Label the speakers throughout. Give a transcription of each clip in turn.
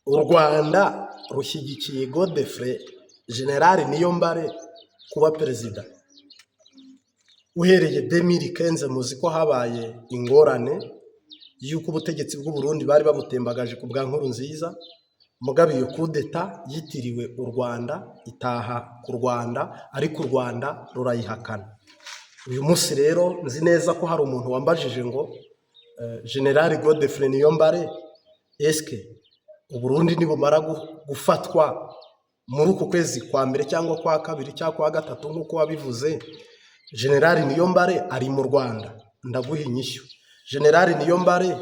Speaker 1: u Rwanda rushyigikiye Godfrey General Niyombare kuba perezida. Uhereye 2015 muzi ko habaye ingorane y'uko ubutegetsi bw'u Burundi bari babutembagaje ku bwa Nkurunziza. Mugabe iyo kudeta yitiriwe u Rwanda, itaha ku Rwanda, ariko u Rwanda rurayihakana. Uyu munsi rero nzi neza ko hari umuntu wambajije ngo General Godfrey Niyombare eske u Burundi nibumara gufatwa muri uku kwezi kwa mbere cyangwa kwa kabiri cyangwa kwa gatatu nk'uko wabivuze, General Niyombare ari mu Rwanda, ndaguha inyishyu. General Niyombare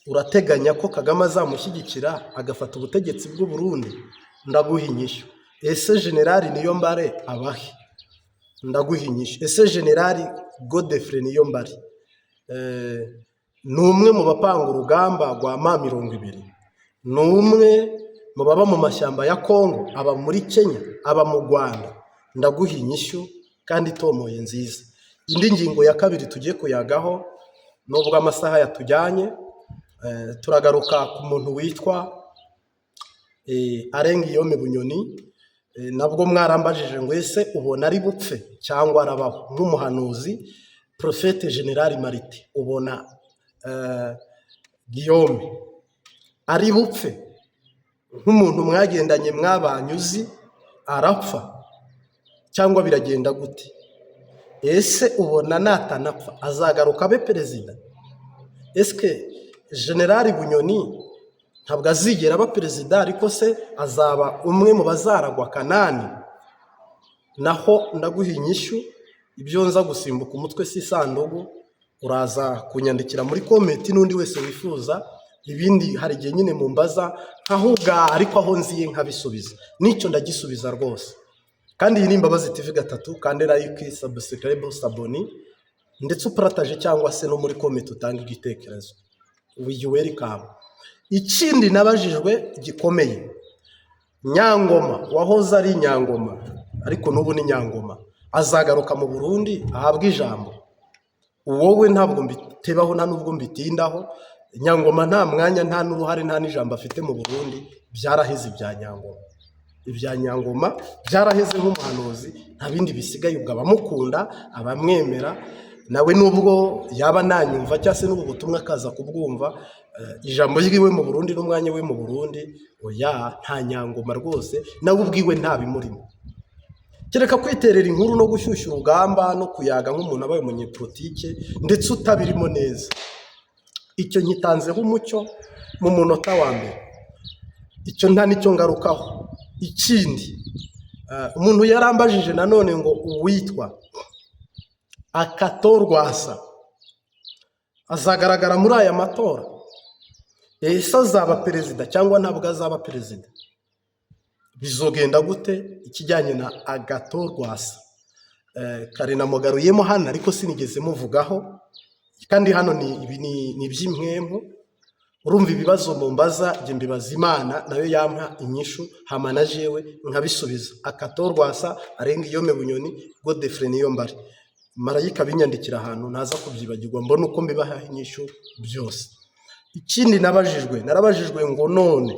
Speaker 1: urateganya ko Kagame azamushyigikira agafata ubutegetsi bw'u Burundi? Ndaguha inyishyu. Ese General Niyombare abahe? Ndaguha inyishyu. Ese General Godfrey Niyombare ni umwe mu bapanga urugamba rwa M20? Ni umwe mu baba mu mashyamba ya Kongo, aba muri Kenya, aba mu Rwanda? Ndaguha inyishyu kandi itomoye nziza. Indi ngingo ya kabiri tugiye kuyagaho nubwo amasaha yatujyanye, turagaruka ku muntu witwa Arengiyome Bunyoni. Nabwo mwarambajije ngo ese ubona ari bupfe cyangwa arabaho nk'umuhanuzi. Prophète General Marite, ubona Guillaume ari bupfe nk'umuntu mwagendanye mwabanyuzi arapfa cyangwa biragenda gute? Ese ubona natanapfa azagaruka abe perezida? Eske General Bunyoni ntabwo azigera aba perezida, ariko se azaba umwe mu bazaragwa Kanani? Naho ndaguha inyishyu. Ibyo nza gusimbuka umutwe si sandugu, uraza kunyandikira muri comment n'undi wese wifuza ibindi. Hari igihe nyine mumbaza nkahuga, ariko aho nziye nkabisubiza, nicyo ndagisubiza rwose. Kandi iyi ni Imbabazi TV 3, kandi like, subscribe, saboni, ndetse uparataje cyangwa se no muri comment utanga igitekerezo. You welcome. Ikindi nabajijwe gikomeye, Nyangoma wahoze ari Nyangoma ariko n'ubu ni Nyangoma, azagaruka mu Burundi ahabwa ijambo? Wowe ntabwo mbitebaho nta nubwo mbitindaho. Nyangoma nta mwanya, nta n'uruhare, nta n'ijambo afite mu Burundi. Byaraheze ibya Nyangoma. Ibya Nyangoma byaraheze nk'umuhanuzi, nta bindi bisigaye. Ubwo abamukunda, abamwemera, nawe nubwo yaba nanyumva cyangwa se n'ubu butumwa akaza kubwumva, ijambo ryiwe mu Burundi n'umwanya we mu Burundi, oya, nta Nyangoma rwose, nawe ubwiwe nta bimurimo. Kereka kwiterera inkuru no gushyushya urugamba no kuyaga nk'umuntu abaye umunyepolitike ndetse utabirimo neza. Icyo nyitanzeho umucyo mu munota wa mbere, icyo nta nicyo ngarukaho. Ikindi, umuntu yarambajije nanone ngo uwitwa Agathon Rwasa azagaragara muri aya matora? Ese azaba perezida cyangwa ntabwo azaba perezida? Bizogenda gute ikijyanye na Agathon Rwasa? Kare namugaruyemo hano ariko sinigeze muvugaho, kandi hano ni iby'impwemu. Urumva ibibazo mumbaza, jye mbibaza Imana nayo yampa inyishu, hama na jewe nkabisubiza. Agathon Rwasa, Arengiyome Bunyoni, Godfrey Niyombare, marayika binyandikira ahantu ntaza kubyibagirwa, mbona uko mbibaha inyishu byose. Ikindi narabajijwe ngo none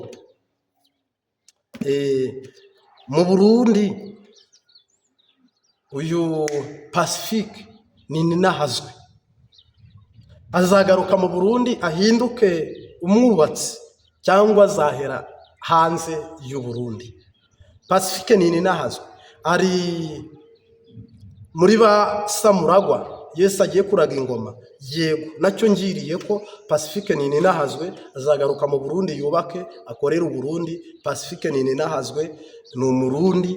Speaker 1: mu Burundi uyu Pacifique Ninahazwe azagaruka mu Burundi ahinduke umwubatsi cyangwa azahera hanze y'u Burundi? Pacifique Ninahazwe ari muri ba Samuragwa Yesu agiye kuraga ingoma? Yego, nacyo ngiriye ko Pacifique Ninahazwe azagaruka mu Burundi, yubake, akorera u Burundi. Pacifique Ninahazwe ni Umurundi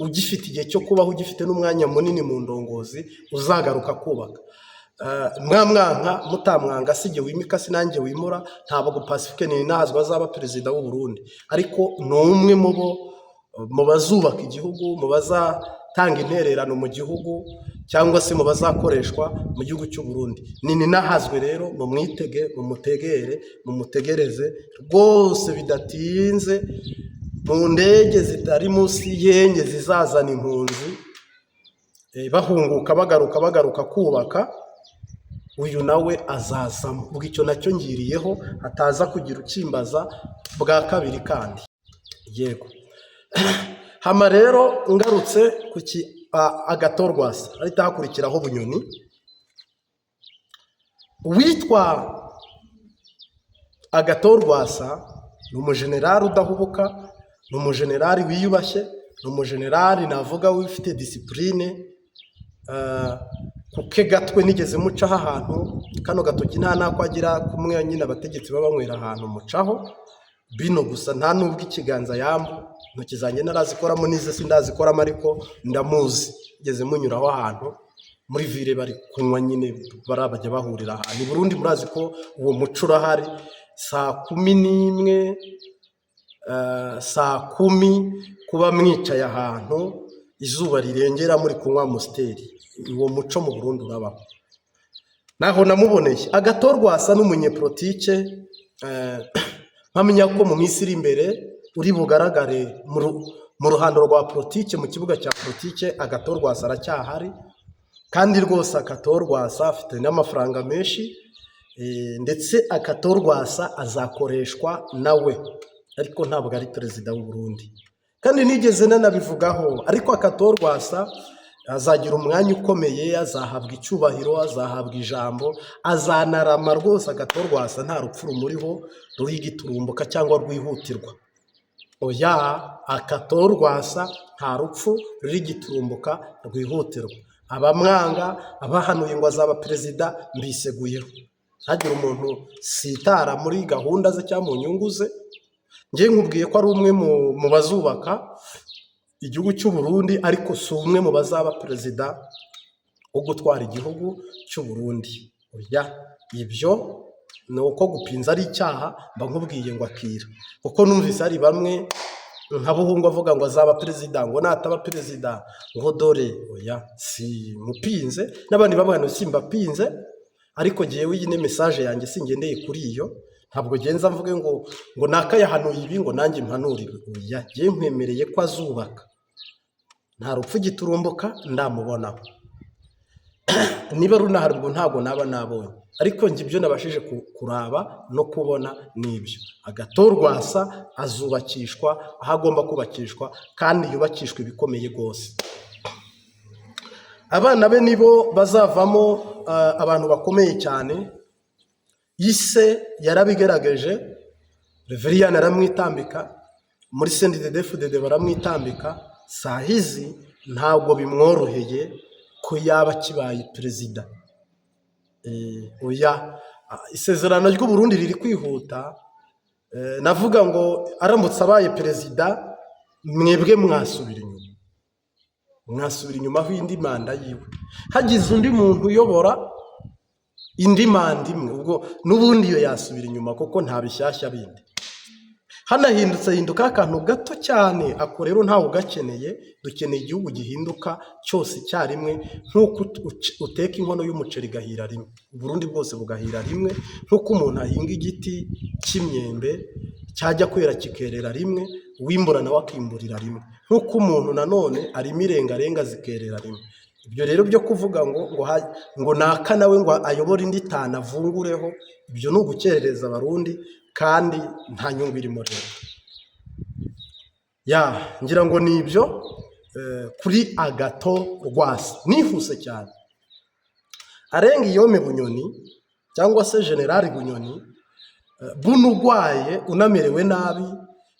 Speaker 1: ugifite igihe cyo kubaho, ugifite n'umwanya munini mu ndongozi, uzagaruka kubaka. Mwamwanka mutamwanga, sijye wimika sinanjye wimura, ntabwo Pacifique Ninahazwe azaba perezida w'u Burundi, ariko ni umwe mu bazubaka igihugu, mu bazatanga intererano mu gihugu, cyangwa se mu bazakoreshwa mu gihugu cy'u Burundi. Ninahazwe rero mumwitege, mumutegere, mumutegereze rwose bidatinze. Mu ndege zitari munsi y'enye zizazana impunzi bahunguka bagaruka kubaka, uyu nawe azazamo. Ubwo icyo nacyo ngiriyeho hataza kugira ukimbaza bwa kabiri kandi. Yego. Hama rero ngarutse ku Agathon Rwasa, ahita hakurikiraho Bunyoni. Uwitwa Agathon Rwasa ni umujenerali udahubuka, ni umujenerali wiyubashye, ni umujenerali navuga wifite disipurine. Kuke gatwe nigeze mucaho ahantu, kano gatoki nta nako agira, kumwe nyine abategetsi baba banywera ahantu mucaho bino gusa, nta nubwo ikiganza yambu, intoki zanjye narazikoramo n'ize sindazikoramo, ariko ndamuzi. Ngeze munyuraho ahantu muri vile bari kunywa nyine, barabajya bahurira ahantu. I Burundi murazi ko uwo muco urahari, saa 11 saa 10 kuba mwicaye ahantu izuba rirengera muri kunywa Amstel. Uwo muco mu Burundi urabaho. Naho namuboneye Agathon Rwasa n'umunyepolitike, mpamenya ko mu minsi iri imbere uri bugaragare mu ruhando rwa politike, mu kibuga cya politike. Agathon Rwasa aracyahari, kandi rwose Agathon Rwasa afite n'amafaranga menshi, ndetse Agathon Rwasa azakoreshwa nawe, ariko ntabwo ari perezida w'u Burundi. Kandi nigeze nanabivugaho, ariko Agathon Rwasa azagira umwanya ukomeye, azahabwa icyubahiro, azahabwa ijambo, azanarama rwose. Agathon Rwasa nta rupfu rumuriho rurigiturumbuka cyangwa rwihutirwa. Oya, Agathon Rwasa nta rupfu rurigiturumbuka rwihutirwa. Abamwanga, abahanuye ngo azaba perezida, mbiseguyeho. Hagira umuntu sitara muri gahunda ze cyangwa mu nyungu ze. Ngiye nkubwiye ko ari umwe mu bazubaka igihugu cy'u Burundi, ariko si umwe mu bazaba perezida wo gutwara igihugu cy'u Burundi. Oya, ibyo ni uko gupinza ari icyaha, mba nkubwiye ngo akira. Kuko numvise ari bamwe nka Buhungu avuga ngo azaba perezida, ngo nataba perezida ngo dore. Oya, si mupinze, n'abandi babana simbapinze, ariko jewe iyi ne message yanjye singendeye kuri iyo. Ntabwo genza mvuge ngo nakayahanuye ibi ngo nanjye mpanurire. Oya, je nkwemereye ko azubaka. Nta rupfu giturumbuka ndamubonaho. Niba runahari ubwo ntabwo naba nabonye, ariko njye ibyo nabashije kuraba no kubona nibyo. Agathon Rwasa azubakishwa aho agomba kubakishwa, kandi yubakishwa ibikomeye rwose. Abana be nibo bazavamo abantu bakomeye cyane. Ise yarabigerageje, Reverien aramwitambika, muri CNDD-FDD baramwitambika. Sahizi ntabwo bimworoheye ko yaba kibaye perezida. Oya, isezerano ry'u Burundi riri kwihuta. Navuga ngo aramutse abaye perezida, mwebwe mwasubira inyuma aho indi manda yiwe. Hagize undi muntu uyobora indi manda imwe, ubwo n'ubundi yo yasubira inyuma, kuko nta bishyashya bindi. Hinduka akantu gato cyane, ako rero ntawe ugakeneye. Dukeneye igihugu gihinduka cyose icyarimwe, nk'uko uteka inkono y'umuceri igahira rimwe, Burundi bwose bugahira rimwe. Nk'uko umuntu ahinga igiti cy'imyembe cyajya kwera kikerera rimwe, uwimbura nawe akimburira rimwe. Nk'uko umuntu nanone arimo irengarenga zikerera rimwe. Ibyo rero byo kuvuga ngo naka nawe ngo ayobore indi tana avungureho, ibyo ni ugukerereza Abarundi, kandi nta nyungu irimo rero. Ngira ngo ni ibyo kuri Agathon Rwasa. Nihuse cyane. Arenga Iyome Bunyoni cyangwa se General Bunyoni, buno urwaye unamerewe nabi,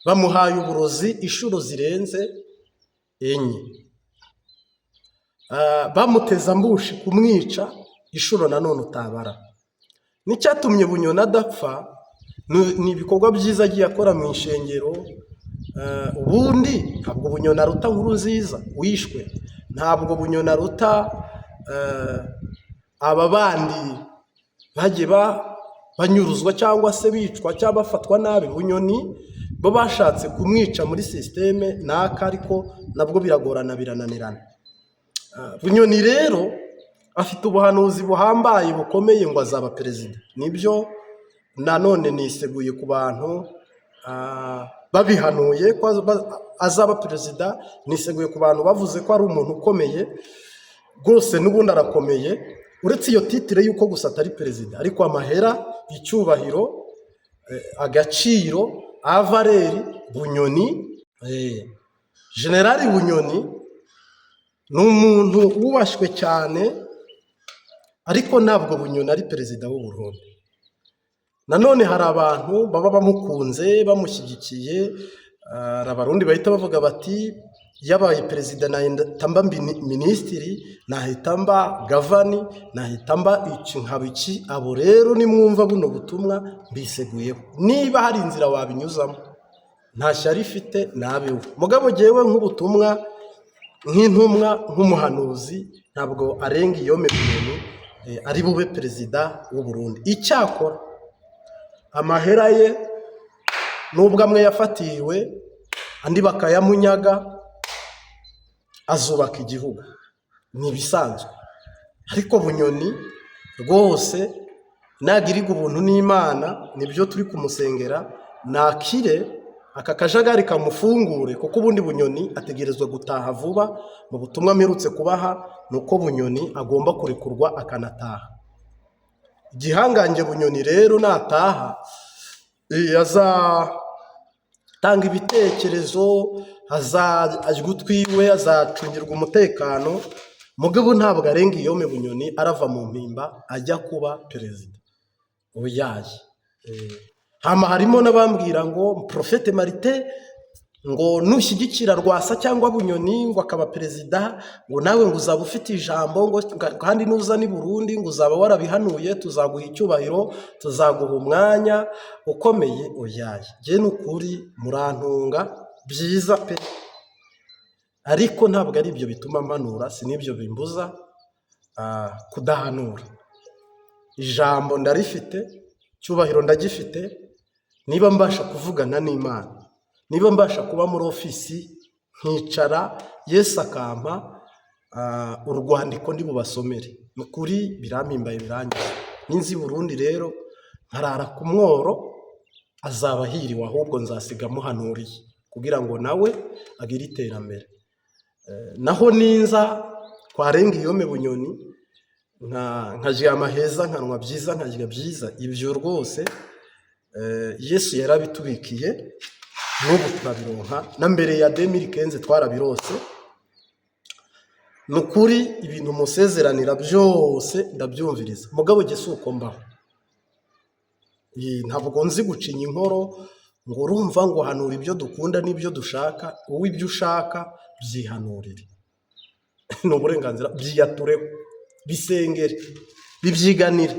Speaker 1: bamuhaye uburozi inshuro zirenze 4. Bamuteza ambushi kumwica inshuro nanone utabara. Nicyatumye Bunyoni adapfa ni ibikorwa byiza agiye akora mu ishengero. Ubundi ntabwo Bunyoni aruta Nkurunziza wishwe, ntabwo Bunyoni aruta aba bandi bagiye banyuruzwa cyangwa se bicwa cyangwa bafatwa nabi. Bunyoni bo bashatse kumwica muri systeme naka, ariko nabwo biragorana birananirana. Bunyoni rero afite ubuhanuzi buhambaye bukomeye ngo azaba perezida. Nibyo nanone niseguye ku bantu babihanuye ko azaba perezida. Niseguye ku bantu bavuze ko ari umuntu ukomeye rwose, n'ubundi arakomeye. uretse iyo titire y'uko gusa atari perezida, ariko amahera, icyubahiro, agaciro, avareri Bunyoni, generali Bunyoni ni umuntu wubashywe cyane, ariko ntabwo Bunyoni ari perezida w'u Burundi. Nanone hari abantu baba bamukunze bamushyigikiye, hari abarundi bahita bavuga bati yabaye perezida nahita mba minisitiri, nahita mba gavani, nahita mba iki nkaba iki. Abo rero nimwumva buno butumwa mbiseguyeho, niba hari inzira wabinyuzamo nta shyari ifite nabeho. Mugabo jyewe nk'ubutumwa, nk'intumwa, nk'umuhanuzi, ntabwo arenga iyo Bunyoni ari bube perezida w'u Burundi. Icyakora amahera ye nubwo amwe yafatiwe andi bakayamunyaga, azubaka igihugu, ni ibisanzwe. Ariko Bunyoni rwose nagirirwa ubuntu n'Imana, nibyo turi kumusengera, nakire aka kajagari kamufungure, kuko ubundi Bunyoni ategerezwa gutaha vuba. Mu butumwa mperutse kubaha nuko Bunyoni agomba kurekurwa akanataha. Igihangange Bunyoni rero nataha, azatanga ibitekerezo, azajya utwiwe, azacungirwa umutekano. Mugabo ntabwo arenga iyo Bunyoni arava mu mpimba ajya kuba perezida. Oyaye. Hama harimo n'abambwira ngo Profete Martin ngo nushyigikira Rwasa cyangwa Bunyoni ngo akaba perezida, ngo nawe ngo uzaba ufite ijambo, ngo kandi nuza ni Burundi ngo uzaba warabihanuye, tuzaguha icyubahiro, tuzaguha umwanya ukomeye. Oyaye. Je n'ukuri murantunga byiza pe, ariko ntabwo ari ibyo bituma mpanura, si n'ibyo bimbuza kudahanura. Ijambo ndarifite, cyubahiro ndagifite. Niba mbasha kuvugana n'Imana, niba mbasha kuba muri ofisi nkicara, Yesu akampa urwandiko ndi bubasomere, ni kuri birampimbaye birangiye. Ninzi Burundi rero nkarara ku mworo, azaba hiriwe, ahubwo nzasiga muhanuriye kugira ngo nawe agire iterambere. Naho ninza twarenga iyo Bunyoni, nkaryama heza, nkanwa byiza, nkarya byiza, ibyo rwose Yesu yarabitubikiye, n'ubu turabironka, na mbere ya 2015 twarabirose. Nukuri ibintu musezeranira byose ndabyumviriza. Mugabo Yesu uko mbaho, ntabwo nzi gucinya inkoro ngo urumva ngo hanura ibyo dukunda n'ibyo dushaka. Wowe ibyo ushaka byihanurire, ni uburenganzira, byiyatureho, bisengere, bibyiganire.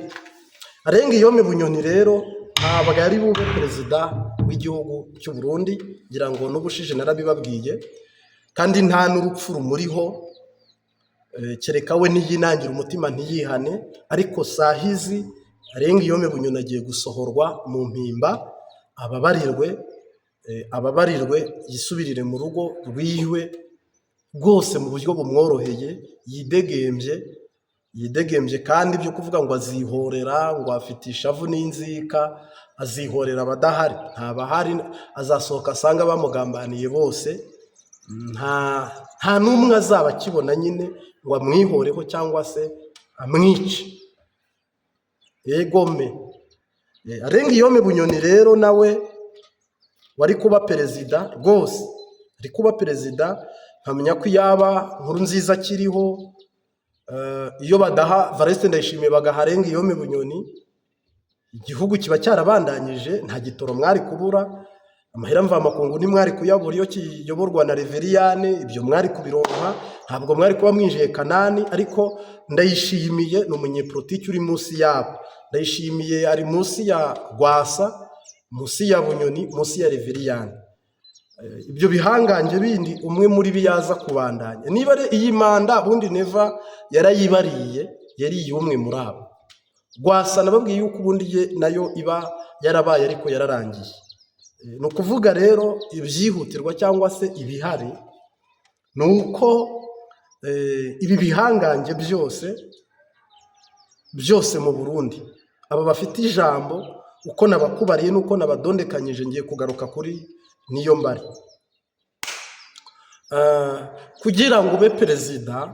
Speaker 1: Arenga iyo Bunyoni rero ntabwo ari bube perezida w'igihugu cy'u Burundi, ngira ngo n'ubushije narabibabwiye, kandi nta n'urupfu rumuriho, kereka we niyinangira umutima ntiyihane. Ariko sahizi arenga iyo Bunyoni agiye gusohorwa mu mpimba, ababarirwe, yisubirire mu rugo rwiwe rwose mu buryo bumworoheye, yidegembye kandi byo kuvuga ngo azihorera, ngo afite ishavu n'inzika, azihorera abadahari, ntabahari, azasohoka asanga bamugambaniye bose, nta n'umwe azaba akibona nyine ngo amwihoreho cyangwa se amwice. Yegome. Arenga iyo Bunyoni rero nawe wari kuba perezida rwose, ari kuba perezida, nkamenya ko yaba Nkurunziza akiriho, iyo badaha Evariste Ndayishimiye bagaharenga iyo Bunyoni, igihugu kiba cyarabandanyije, nta gitoro mwari kubura, amahera mvamakungu ntimwari kuyabura iyo kiyoborwa na Reveriyane, ibyo mwari kubironka, ntabwo mwari kuba mwinjiye Kanani. Ariko Ndayishimiye ni umunyepolitiki uri munsi yabo. Ndayishimiye ari munsi ya Rwasa, munsi ya Bunyoni, munsi ya Reveriyane. Ibyo bihangange bindi umwe muri biyaza kubandanya. Niba iyi manda bundi neva yarayibariye, yari umwe muri abo. Rwasa nababwiye yuko ubundi nayo iba yarabaye ariko yararangiye. Ni ukuvuga rero ibyihutirwa cyangwa se ibihari ni uko ibi bihangange byose mu Burundi, aba bafite ijambo, uko nabakubariye nuko nabadondekanyije, ngiye kugaruka kuri niyo mbari. Kugira ngo ube perezida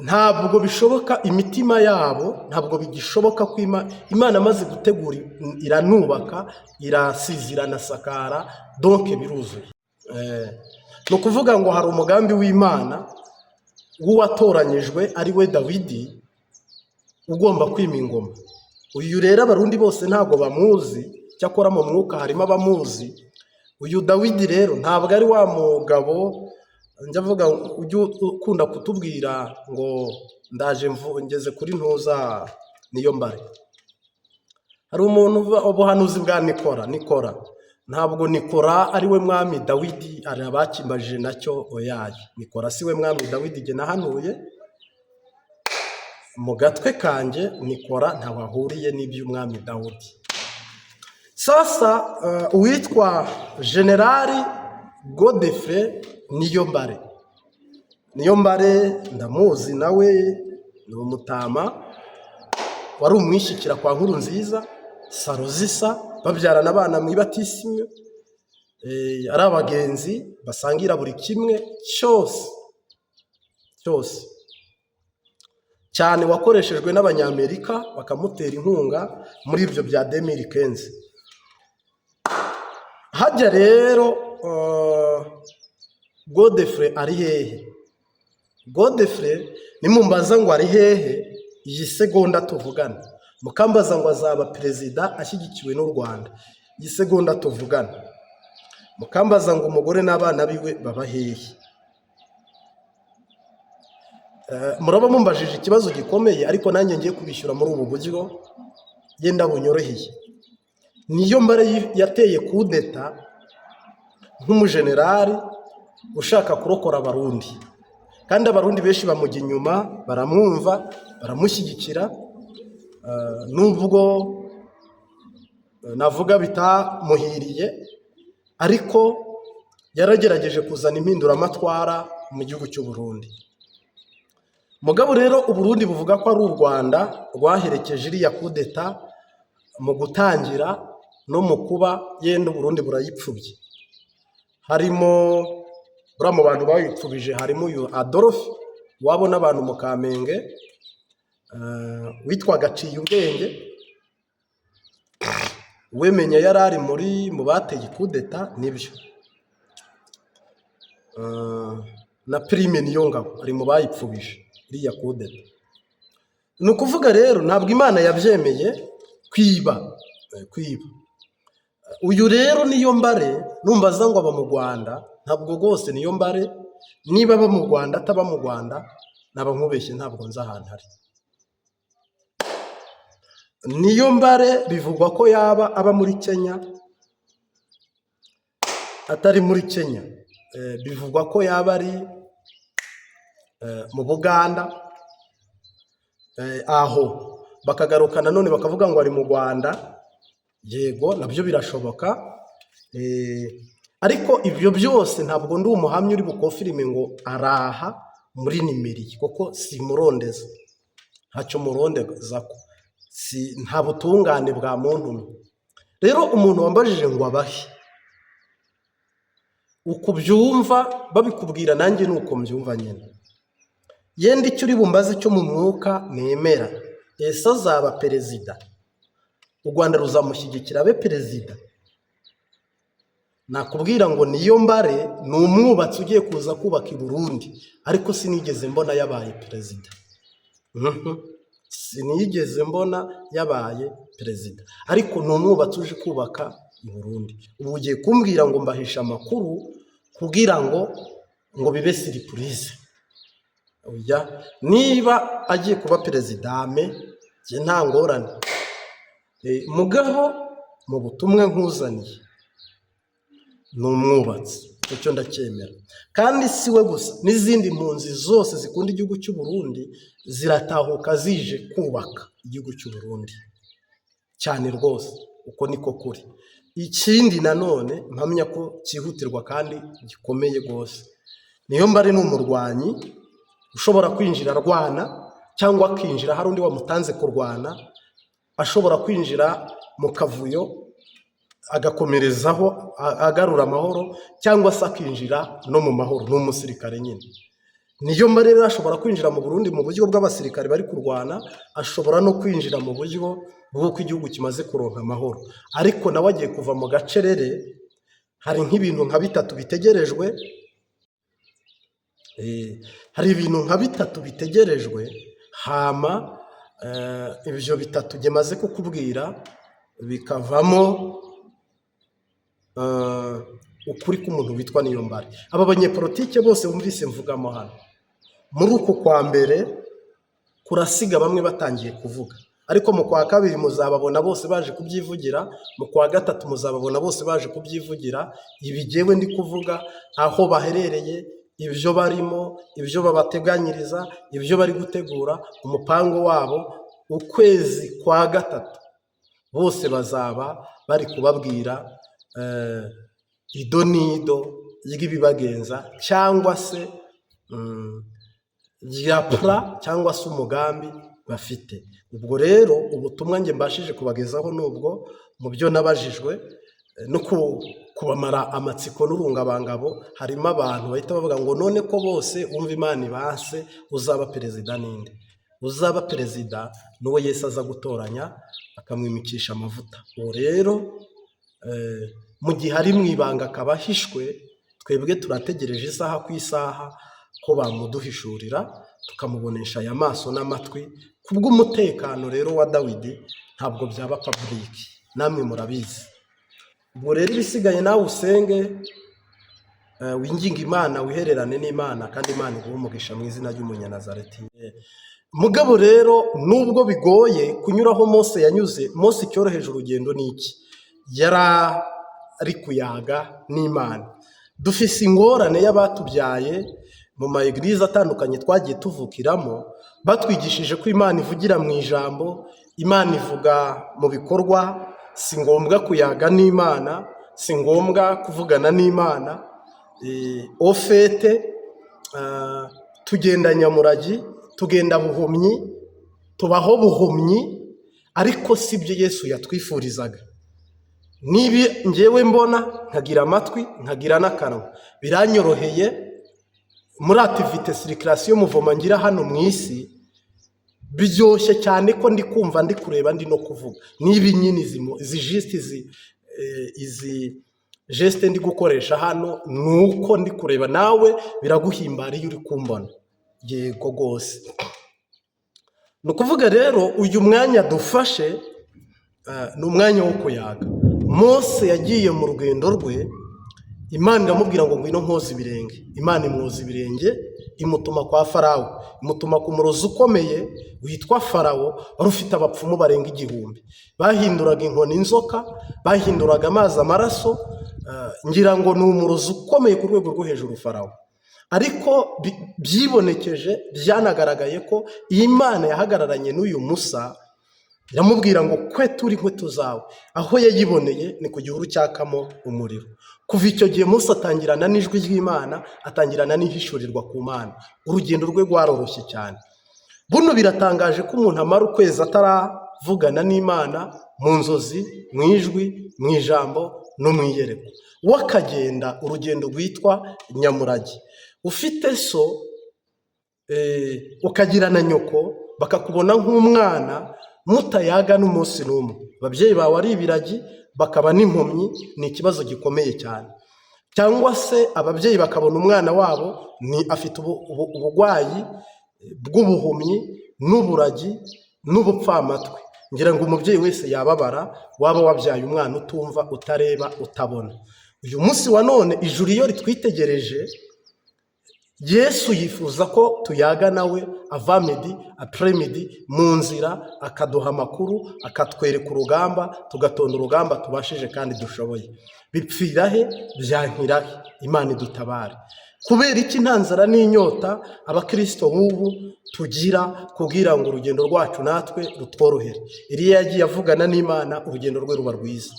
Speaker 1: ntabwo bishoboka, imitima yabo ntabwo bigishoboka ko Imana amaze gutegura iranubaka, irasize, iranasakara, donke biruzuye. Ni ukuvuga ngo hari umugambi w'Imana w'uwatoranyijwe ari we Dawidi ugomba kwima ingoma. Uyu rero abarundi bose ntabwo bamuzi, cyakora mu mwuka harimo abamuzi. Uyu Dawidi rero ntabwo ari wa mugabo njya avuga ujye ukunda kutubwira ngo ndaje ngeze kuri ntuza niyo mbare. Hari umuntu ubuhanuzi bwa Nikora, ntabwo Nikora ari we mwami Dawidi arabakimbajije nacyo oyaye. Nikora si we mwami Dawidi jye nahanuye mu gatwe kanjye. Nikora ntawe ahuriye n'iby'umwami Dawudi. Sasa uwitwa Generali Godefroid Niyombare ndamuzi, nawe ni umutama wari umwishyikira kwa Nkurunziza, saro zisa, babyarana abana mu ibatisimu, ari abagenzi basangira buri kimwe cyose cyane, wakoreshejwe n'Abanyamerika bakamutera inkunga muri ibyo bya 2015. Hajya rero Godefroid ari hehe? Godefroid nimumbaza ngo ari hehe iyi segonda tuvugana, mukambaza ngo azaba perezida ashyigikiwe n'u Rwanda iyi segonda tuvugana, mukambaza ngo umugore n'abana biwe baba hehe, muraba mumbajije ikibazo gikomeye, ariko nanjye ngiye kubishyura muri ubu buryo yenda bunyoroheye. Niyombare yateye kudeta nk'umujenerali ushaka kurokora abarundi, kandi abarundi benshi bamujya inyuma, baramwumva, baramushyigikira, nubwo navuga bitamuhiriye, ariko yaragerageje kuzana impinduramatwara mu gihugu cy'u Burundi. Mugabo rero u Burundi buvuga ko ari u Rwanda rwaherekeje iriya kudeta mu gutangira no mu kuba yenda Burundi burayipfubye. Harimo buriya mu bantu bayipfubije harimo uyu Adolphe wabo n'abantu mu Kamenge witwaga Ciyubwenge, wemenya yari ari mu bateye kudeta nibyo, na Prime Niyongabo ari mu bayipfubije iriya kudeta. Ni ukuvuga rero ntabwo Imana yabyemeye kwiba. Uyu rero Niyombare numbaza ngo aba mu Rwanda, ntabwo rwose Niyombare niba aba mu Rwanda ataba mu Rwanda naba nkubeshye, ntabwo nzi ahantu ari. Niyombare bivugwa ko yaba aba muri Kenya, atari muri Kenya, bivugwa ko yaba ari mu Buganda, aho bakagaruka nanone bakavuga ngo ari mu Rwanda. Yego nabyo birashoboka, ariko ibyo byose ntabwo ndi umuhamya uri bukofirime ngo araha muri nimeri, kuko si murondeza, ntacyo murondeza ko nta butungane bwa muntu. Rero umuntu wambajije ngo abahe, uko byumva babikubwira nanjye nuko mbyumva nyine. Yenda icyo uri bumbaze cyo mu mwuka nemera, ese azaba perezida, u Rwanda ruzamushyigikira abe perezida. Nakubwira ngo Niyombare ni umwubatsi ugiye kuza kubaka i Burundi, ariko sinigeze mbona yabaye perezida. Sinigeze mbona yabaye perezida, ariko ni umwubatsi uje kubaka i Burundi. Ubu ugiye kumbwira ngo mbahisha amakuru kugira ngo bibe siripurize. Oya, niba agiye kuba perezida njye nta ngorane. Mugabo mu butumwa nkuzaniye ni umwubatsi, icyo ndacyemera. Kandi si we gusa, n'izindi mpunzi zose zikunda igihugu cy'u Burundi ziratahuka zije kubaka igihugu cy'u Burundi cyane rwose, uko niko kuri. Ikindi nanone mpamya ko cyihutirwa kandi gikomeye rwose, Niyombare ni umurwanyi ushobora kwinjira arwana, cyangwa akinjira hari undi wamutanze kurwana, ashobora kwinjira mu kavuyo agakomerezaho agarura amahoro, cyangwa se akinjira no mu mahoro. Ni umusirikare nyine. niyo rero ashobora kwinjira mu Burundi mu buryo bw'abasirikare bari kurwana, ashobora no kwinjira mu buryo bw'uko igihugu kimaze kuronka amahoro. Ariko nawe agiye kuva mu gacerere, hari nk'ibintu nka bitatu bitegerejwe, hari ibintu nka bitatu bitegerejwe, hama ibyo bitatu gemaze kukubwira bikavamo ukuri k'umuntu witwa Niyombare. Aba banyepolitike bose bumvise mvugamo hano, muri uku kwa mbere kurasiga bamwe batangiye kuvuga, ariko mu kwa kabiri muzababona bose baje kubyivugira, mu kwa gatatu muzababona bose baje kubyivugira. Ibi jyewe ndi kuvuga aho baherereye, ibyo barimo, ibyo babateganyiriza, ibyo bari gutegura, umupango wabo ukwezi kwa gatatu bose bazaba bari kubabwira ido nido y'ibibagenza, cyangwa se yapra, cyangwa se umugambi bafite. Ubwo rero ubutumwa nge mbashije kubagezaho nubwo mu byo nabajijwe no kubamara amatsiko n'urungabangabo, harimo abantu bahita bavuga ngo none ko bose umva Imana ibase uzaba perezida ninde? Uzaba perezida n'uwo Yesu aza gutoranya akamwimikisha amavuta. Uwo rero mu gihe ari mu ibanga akaba ahishwe, twebwe turategereje isaha ku isaha ko bamuduhishurira tukamubonesha aya maso n'amatwi. Kubw'umutekano rero wa Dawidi ntabwo byaba public, namwe murabizi. Ubwo rero ibisigaye nawe usenge, winginga Imana, wihererane n'Imana, kandi Imana iguhe umugisha mu izina ry'Umunyanazareti. Mugabo rero nubwo bigoye kunyuraho Mose yanyuze, Mose icyoroheje urugendo n'iki? Yari ari kuyaga n'Imana. Dufise ingorane y'abatubyaye mu ma eglise atandukanye twagiye tuvukiramo, batwigishije ko Imana ivugira mu ijambo, Imana ivuga mu bikorwa, si ngombwa kuyaga n'Imana, si ngombwa kuvugana n'Imana. Ofete tugenda nyamuragi, tugenda buhumyi, tubaho buhumyi, ariko si byo Yesu yatwifurizaga. Nibi ngewe mbona nkagira amatwi nkagira n'akanwa, biranyoroheye muri activite circulation muvoma ngira hano mu isi, biryoshye cyane ko ndi kumva, ndi kureba, ndi no kuvuga. Nibi nyine izi geste ndi gukoresha hano, nuko ndi kureba, nawe biraguhimbara iyo uri kumbona. Yego gose. Nukuvuga rero uyu mwanya dufashe ni umwanya wo kuyaga. Mose yagiye mu rugendo rwe, Imana iramubwira ngo ngwino nkoza ibirenge. Imana imwoza ibirenge, imutuma kwa Farawo, imutuma ku murozi ukomeye witwa Farawo, wari ufite abapfumu barenga 1000. Bahinduraga inkoni inzoka, bahinduraga amazi amaraso. Ngira ngo ni umurozi ukomeye ku rwego rwo hejuru Farawo. Ariko byibonekeje, byanagaragaye ko Imana yahagararanye n'uyu Musa, iramubwira ngo kwe turi inkweto zawe. Aho yayiboneye ni ku gihuru cyakamo umuriro. Kuva icyo gihe Musa atangirana n'ijwi ry'Imana, atangirana n'ihishurirwa ku Mana. Urugendo rwe rwaroroshye cyane. Buno biratangaje ko umuntu amara ukwezi ataravugana n'Imana mu nzozi, mu ijwi, mu ijambo no mu iyerekwa. Wakagenda urugendo rwitwa nyamuragi. Ufite so ukagira na nyoko, bakakubona nk'umwana mutayaga n'umunsi n'umwe. Ababyeyi bawe ari ibiragi, bakaba n'impumyi, ni ikibazo gikomeye cyane. Cyangwa se ababyeyi bakabona umwana wabo ni afite ubugwayi bw'ubuhumyi n'uburagi n'ubupfamatwi. Ngira ngo umubyeyi wese yababara waba wabyaye umwana utumva, utareba, utabona. Uyu munsi wa none ijuru iyo ritwitegereje, Yesu yifuza ko tuyaga nawe avamidi apremidi mu nzira, akaduha amakuru, akatwereka urugamba, tugatonda urugamba tubashije kandi dushoboye. Bipfira he? Byankirahe? Imana idutabare. Kubera iki nta nzara n'inyota abakristo nk'ubu tugira kugira ngo urugendo rwacu natwe rutworohere? Eliya yagiye avugana n'Imana, urugendo rwe ruba rwiza.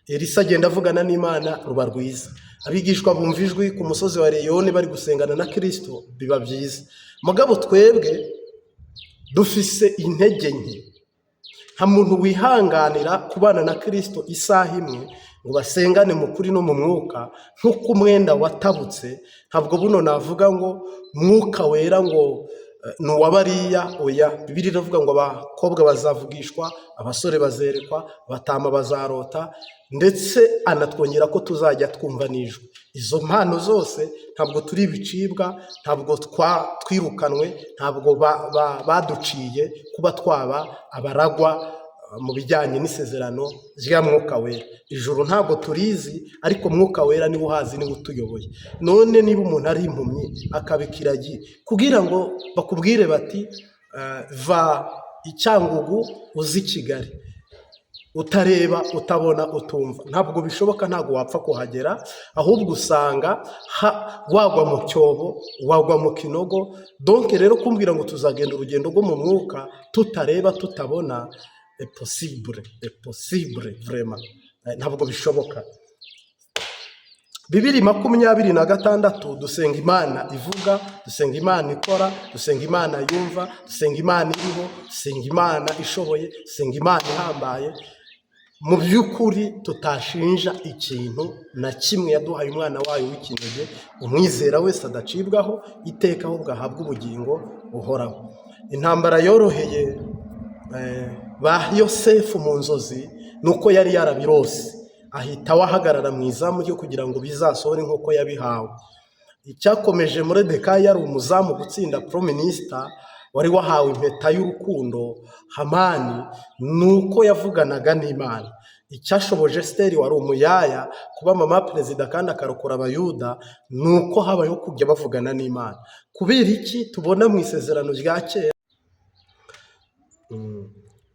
Speaker 1: Elisa agenda avugana n'Imana, ruba rwiza. Abigishwa bumva ijwi ku musozi wa Eleyoni bari gusengana na Kristo, biba byiza. Mugabo twebwe dufise intege nke. nta muntu wihanganira kubana na Kristo isaha imwe ngo basengane mu kuri no mu mwuka nk'uko umwenda watabutse. Ntabwo buno navuga ngo mwuka wera ngo ni uwabariya, oya. Bibiliya iravuga ngo abakobwa bazavugishwa, abasore bazerekwa, abatama bazarota, ndetse anatwongera ko tuzajya twumva n'ijwi. Izo mpano zose ntabwo turi ibicibwa, ntabwo twirukanwe, ntabwo baduciye kuba twaba abaragwa mu bijyanye n'isezerano rya mwuka wera. Ijuru ntabwo turizi, ariko mwuka wera niwe uhazi, niwe utuyoboye. None niba umuntu ari impumyi akaba ikiragi, kugira ngo bakubwire bati va i Cyangugu uzi i Kigali, utareba, utabona, utumva, ntabwo bishoboka. Ntabwo wapfa kuhagera, ahubwo usanga wagwa mu cyobo, wagwa mu kinogo. Donc rero kumbwira ngo tuzagenda urugendo rwo mu mwuka tutareba, tutabona, impossible vraiment, ntabwo bishoboka. 2026 dusenga Imana ivuga, dusenga Imana ikora, dusenga Imana yumva, dusenga Imana iriho, dusenga Imana ishoboye, dusenga Imana ihambaye. Mu by'ukuri tutashinja ikintu na kimwe yaduhaye umwana wayo w'ikinege. Umwizera wese adacibwaho iteka, ahubwo ahabwa ubugingo buhoraho. Intambara yoroheye ba Yosefu mu nzozi nuko yari yarabirose, ahita wahagarara mu izamu ryo kugira ngo bizasohore nk'uko yabihawe. Icyakomeje Moridekayi yari umuzamu gutsinda Prime Minister wari wahawe impeta y'urukundo Hamani, nuko yavuganaga n'Imana. Icyashoboje Esiteri wari umuyaya kuba mama perezida kandi akarokora abayuda, nuko habayeho kujya bavugana n'Imana. Kubera iki tubona mu isezerano rya kera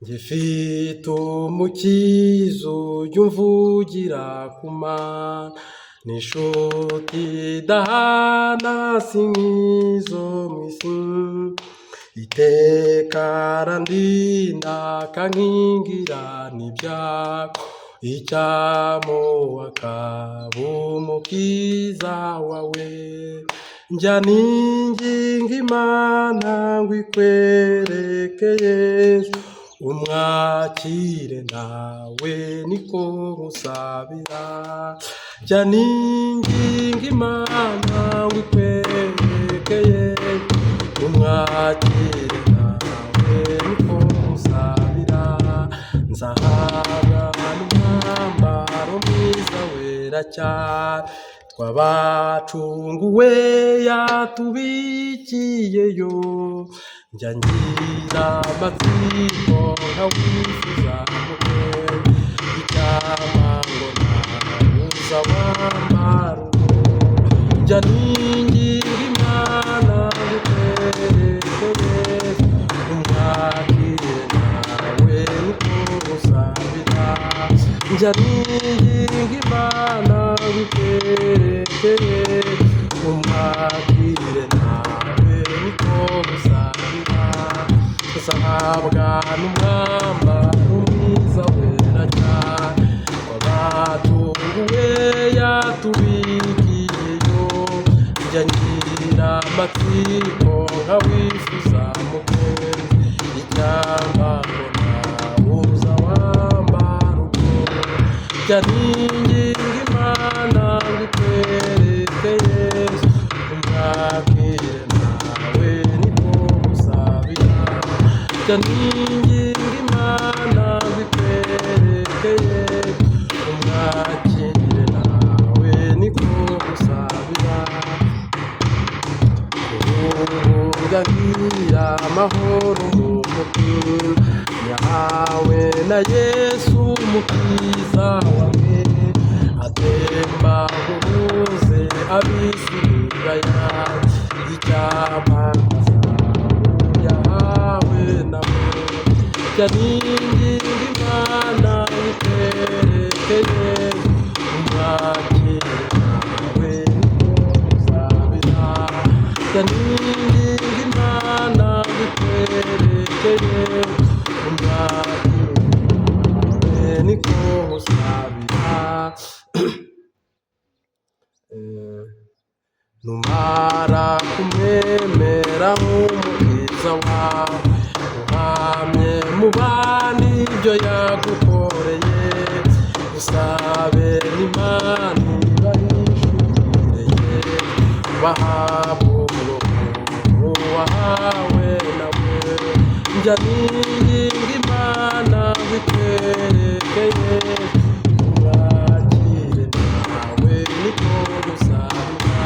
Speaker 1: ngifite umukiza yumvugira ku Mana, n'inshuti idahana si nk'izo mu isi, iteka arandinda akankingira n'ibyago, icyamo akaba umukiza wawe. Njya ninginga Imana ngo ikwereke Yesu, umwakire nawe niko musabira. Njya ninginga Imana ngo ikwereke Yesu, umwakire nawe niko musabira. Nzahabwa n'umwambaro mwiza wera cyane, twabacunguwe yatubikiyeyo. Njya ngira amatsiko nkawifuza mukwe, icyama ngo ntabuza wambara uwo. Njya ninginga Imana ngikwereke Yesu, umwakire nawe niko musabira. Njya ninginga Imana ngikwereke Yesu, umwakire nawe niko musabira. Nzahabwa n'umwambaro mwiza wera cyane, twabacunguwe yatubikiyeyo. Njya ngira amatsiko nkawifuza mukunzi, icyamba ngo ntabuza wambara ubwo. Njya ninginga Imana ngo ikwereke Yesu, umwakire nawe niko musabira. Njya ninginga Imana ngo ikwereke Yesu, umwakire nawe niko musabira. Ngagira amahoro mu mutima, yahawe na Yesu umukiza wawe. Atemba guhuze abisirira yawe, icyama yahawe nawe. Njya ninginga Imana ikwereke Yesu, umwakire nawe niko musabira. Njya ninginga Imana ikwereke Yesu, umwakire nawe niko musabira. Numara kumwemera nk'umukiza wawe, uhamye mu bandi ibyo yagukoreye, usabe n'Imana ibahishurire, bahabwe umuruho wahawe nawe. Njya ninginga Imana bikwerekeye, urakire nawe niko gusabira.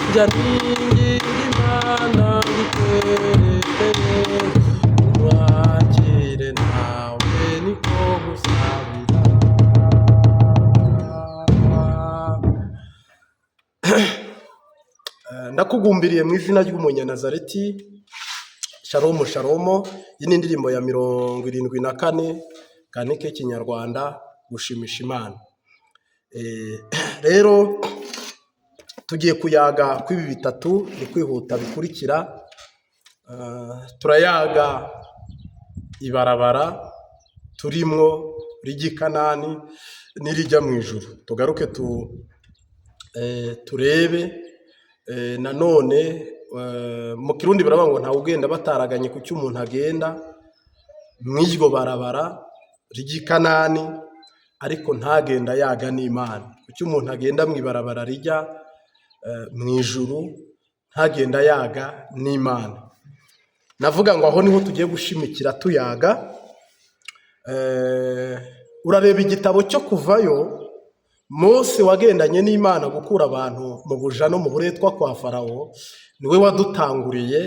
Speaker 1: Njya ninginga Imana bikwerekeye, urakire nawe niko gusabira. Ndakugumbiriye mu izina ry'Umunyanazareti. Shalomu shalomu. Iyi ni indirimbo ya 74 kanike k'ikinyarwanda, gushimisha Imana. Rero tugiye kuyaga kw'ibi bitatu ni kwihuta bikurikira. Turayaga ibarabara turimwo rijya Kanani nirijya mu ijuru. Tugaruke turebe nanone mu Kirundi baravuga ngo nta ugenda bataraganye ku cyo umuntu agenda mw'iryo barabara rijya Kanani, ariko ntagenda yaga n'Imana. Ku cyo umuntu agenda mu ibarabara rijya mu ijuru ntagenda yaga n'Imana. Navuga ngo aho niho tugiye gushimikira tuyaga. Urareba igitabo cyo Kuvayo, Mose wagendanye n'Imana gukura abantu mu buja no mu buretwa kwa Farawo, niwe wadutanguriye,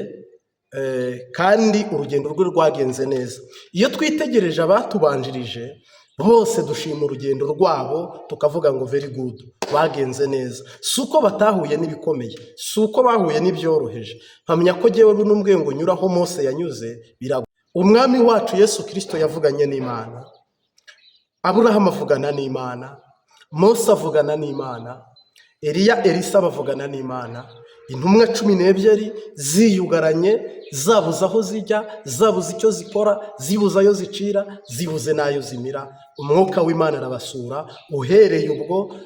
Speaker 1: kandi urugendo rwe rwagenze neza. Iyo twitegereje abatubanjirije bose dushima urugendo rwabo, tukavuga ngo very good, bagenze neza. Suko batahuye n'ibikomeye, suko bahuye n'ibyoroheje. Mpamya ko jewe n'umbwe ngo nyuraho Mose yanyuze birago. Umwami wacu Yesu Kristo yavuganye n'Imana, Aburahamu avugana n'Imana, Mose avugana n'Imana, Eliya Elisa bavugana n'Imana. Intumwa 12 ziyugaranye, zabuze aho zijya, zabuze icyo zikora, zibuze ayo zicira, zibuze n'ayo zimira. Umwuka w'Imana arabasura. Uhereye ubwo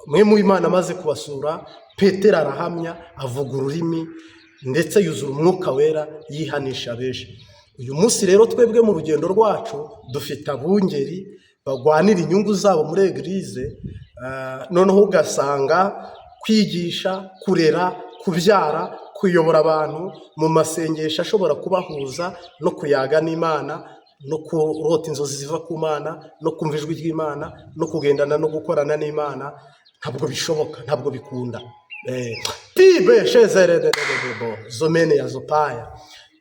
Speaker 1: mwe mu Imana amaze kubasura, Petero arahamya, avuga ururimi, ndetse yuzura umwuka wera, yihanisha benshi. Uyu munsi rero twebwe mu rugendo rwacu dufite abungeri bagwanira inyungu zabo muri eglise. Noneho ugasanga kwigisha, kurera, kubyara, kuyobora abantu mu masengesho ashobora kubahuza no kuyaga n'Imana, no kurota inzozi ziva ku Mana, no kumva ijwi ry'Imana, no kugendana no gukorana n'Imana, ntabwo bishoboka, ntabwo bikunda. Tibe shezerererebo zomene ya zopaya.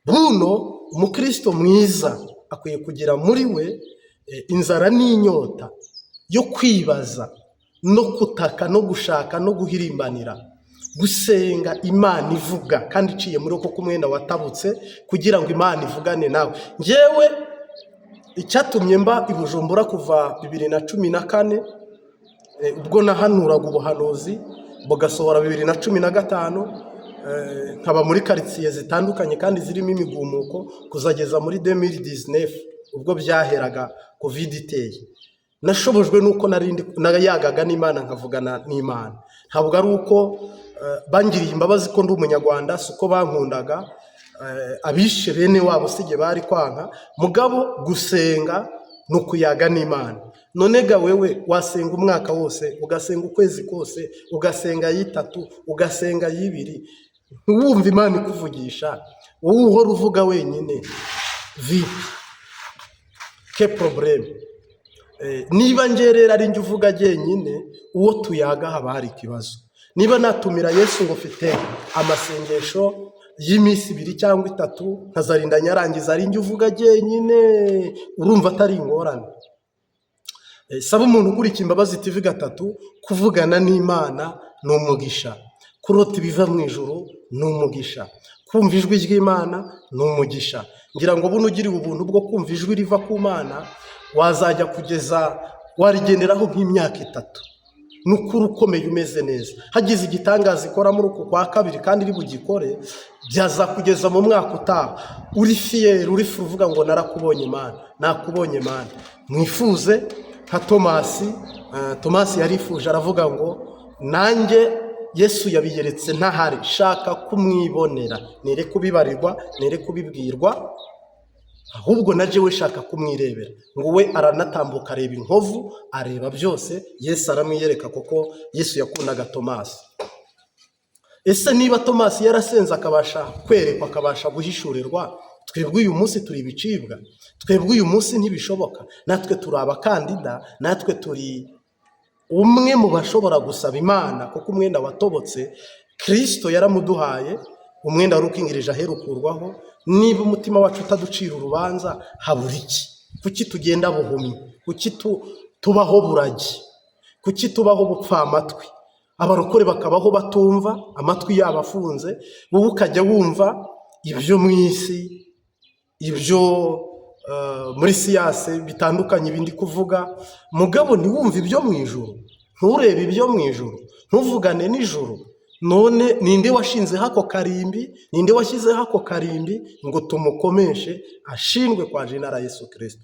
Speaker 1: Buno umukristo mwiza akwiye kugira muri we inzara n'inyota yo kwibaza no kutaka no gushaka no guhirimbanira, gusenga Imana ivuga kandi iciye muri uko kumwenda watabutse, kugira ngo Imana ivugane nawe. Njyewe icyatumye mba i Bujumbura kuva 2014, ubwo nahanuraga ubuhanuzi bugasohora 2015, nkaba muri quartier zitandukanye kandi zirimo imigumuko, kuzageza muri 2019 ubwo byaheraga covid iteye. Nashobojwe nuko narayagaga n'Imana, nkavugana n'Imana. Ntabwo ari uko bangiriye imbabazi ko ndi umunyarwanda, suko bankundaga, abishe bene wabo sije bari kwanka. Mugabo gusenga no kuyaga n'Imana. None ga wewe wasenga umwaka wose, ugasenga ukwezi kose, ugasenga y'itatu, ugasenga y'ibiri, ntiwumva Imana ikuvugisha, wowe uhora uvuga wenyine, vipi? Ke problème? Niba ngerera ari njye uvuga jyenyine, uwo tuyaga haba hari ikibazo. Niba natumira Yesu ngo mfite amasengesho y'iminsi 2 cyangwa 3, nkazarinda nyarangiza ari njye uvuga jyenyine, urumva atari ingorane. Saba umuntu ukurikira Imbabazi TV 3, kuvugana n'Imana ni umugisha, kurota ibiva mu ijuru ni umugisha, kumva ijwi ry'Imana ni umugisha. Ngira ngo buno ugiriwe ubuntu bwo kumva ijwi riva ku Mana, wazajya kugeza warigenderaho nk'imyaka 3, n'ukuri ukomeye umeze neza. Hagize igitangaza ikora muri uku kwa kabiri kandi iri bugikore, byaza kugeza mu mwaka utaha uri fier, uri uvuga ngo narakubonye Mana, nakubonye Mana. Mwifuze nka Tomasi yarifuje, aravuga ngo nanjye Yesu yabiyeretse ntahari, shaka kumwibonera, nere kubibarirwa, nere kubibwirwa. ahubwo na jewe shaka kumwirebera. Ngo we aranatambuka areba inkovu, areba byose. Yesu aramwiyereka kuko Yesu yakundaga Tomasi. Ese niba Tomasi yarasenze akabasha kwerekwa, akabasha guhishurirwa, twebwe uyu munsi turi ibicibwa? Twebwe uyu munsi ntibishoboka. Natwe turi abakandida, natwe turi umwe mu bashobora gusaba Imana, kuko umwenda watobotse Kristo yaramuduhaye, umwenda wari ukingirije aherukurwaho. Niba umutima wacu utaducira urubanza, habura iki? Kuki tugenda buhumyi? Kuki tubaho buragi? Kuki tubaho bupfamatwi? Abarokore bakabaho batumva, amatwi yabo afunze, wowe ukajya wumva ibyo mu isi, ibyo muri siyanse bitandukanye bindi kuvuga, mugabo ntiwumve ibyo mu ijuru, nturebe ibyo mu ijuru, ntuvugane n'ijuru. None ninde washinzeho ako karimbi? Ninde washyizeho ako karimbi ngo tumukomeshe ashindwe kwa Jenera Yesu Kristo?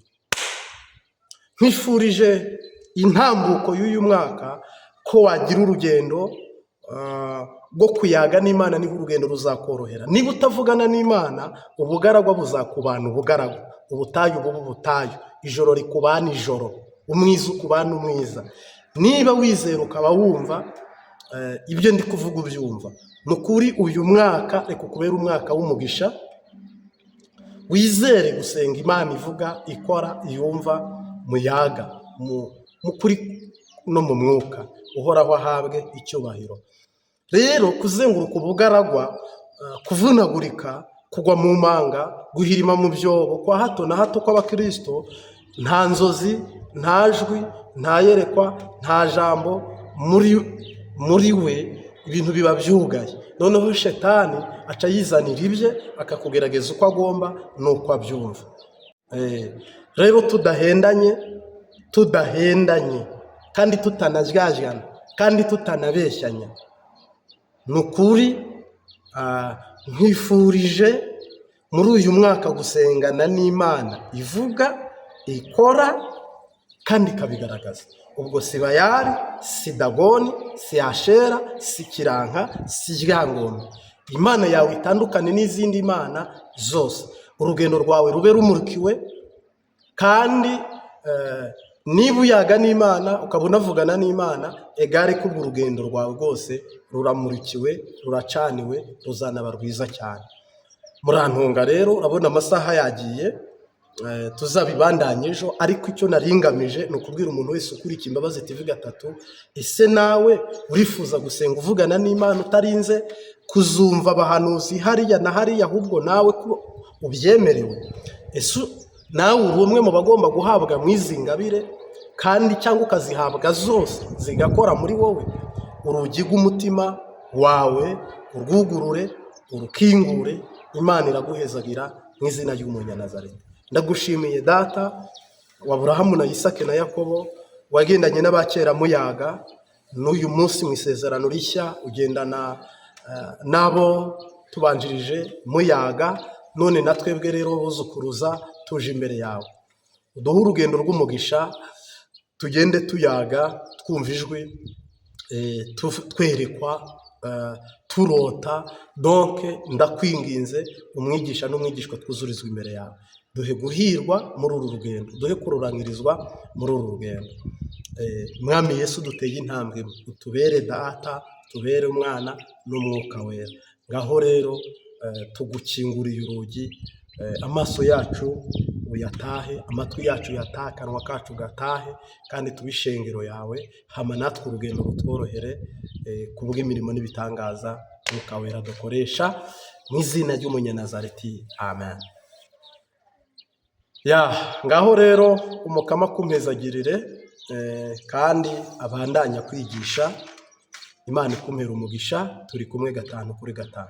Speaker 1: Nkwifurije intambuko y'uyu mwaka ko wagira urugendo rwo kuyaga n'Imana, niho urugendo ruzakorohera. Niba utavugana n'Imana, ubugaragwa buzakubana ubugaragu, ubutayu buba ubutayu, ijoro rikubana ijoro, umwiza ukubana umwiza. Niba wizera ukaba wumva ibyo ndi kuvuga ubyumva, nukuri uyu mwaka reka kubera umwaka w'umugisha. Wizere gusenga Imana ivuga, ikora, yumva, muyaga mu kuri no mu mwuka, uhoraho ahabwe icyubahiro. Rero kuzenguruka ubugaragwa, kuvunagurika, kugwa mu manga, guhirima mu byobo kwa hato na hato kw'abakristo, nta nzozi, nta jwi, nta yerekwa, nta jambo muri we, ibintu biba byugaye. Noneho shetani aca yizanira ibye, akakugerageza uko agomba nuko abyumva. Rero tudahendanye kandi tutanaryajyana kandi tutanabeshyanya, nukuri nkwifurije muri uyu mwaka gusengana n'Imana ivuga, ikora kandi ikabigaragaza. Ubwo si Bayali, si Dagoni, si Ashera, si Kiranka, si Ryangombe. Imana yawe itandukane n'izindi mana zose. Urugendo rwawe rube rumurikiwe, kandi niba uyaga n'Imana ukaba unavugana n'Imana, egare ko urugendo rwawe rwose ruramurikiwe, ruracaniwe, ruzanaba rwiza cyane. Murantunga rero, urabona amasaha yagiye, tuzabibandanye ejo. Ariko icyo naringamije ni ukubwira umuntu wese ukurikiye Imbabazi TV 3, ese nawe urifuza gusenga uvugana n'Imana utarinze kuzumva abahanuzi hariya na hariya, ahubwo nawe ko ubyemerewe? Ese nawe uri umwe mu bagomba guhabwa mu izi ngabire, kandi cyangwa ukazihabwa zose zigakora muri wowe? Urugi rw'umutima wawe urwugurure, urukingure, Imana iraguhezagira mu izina ry'Umunyanazareti. Ndagushimiye Data wa Aburahamu na Isake na Yakobo, wagendanye n'abakera muyaga, n'uyu munsi mu isezerano rishya ugendana nabo tubanjirije muyaga. None na twebwe rero buzukuruza tuje imbere yawe, uduhe urugendo rw'umugisha, tugende tuyaga, twumva ijwi, twerekwa, turota. Donc ndakwinginze umwigisha n'umwigishwa twuzurizwa imbere yawe. Duhe guhirwa muri uru rugendo, duhe kururangirizwa muri uru rugendo. Mwami Yesu, duteye intambwe, utubere Data, tubere Umwana n'Umwuka Wera. Ngaho rero tugukinguriye urugi, amaso yacu uyatahe, amatwi yacu yatahe, akanwa kacu gatahe, kandi tubishengero yawe. Hama natwe urugendo rutworohere, kubw'imirimo n'ibitangaza Mwuka Wera dukoresha, mu izina ry'Umunyanazareti, amen. Ngaho rero umukama kumpezagirire, kandi abandanya kwigisha. Imana ikumpera umugisha. Turi kumwe 5 kuri 5.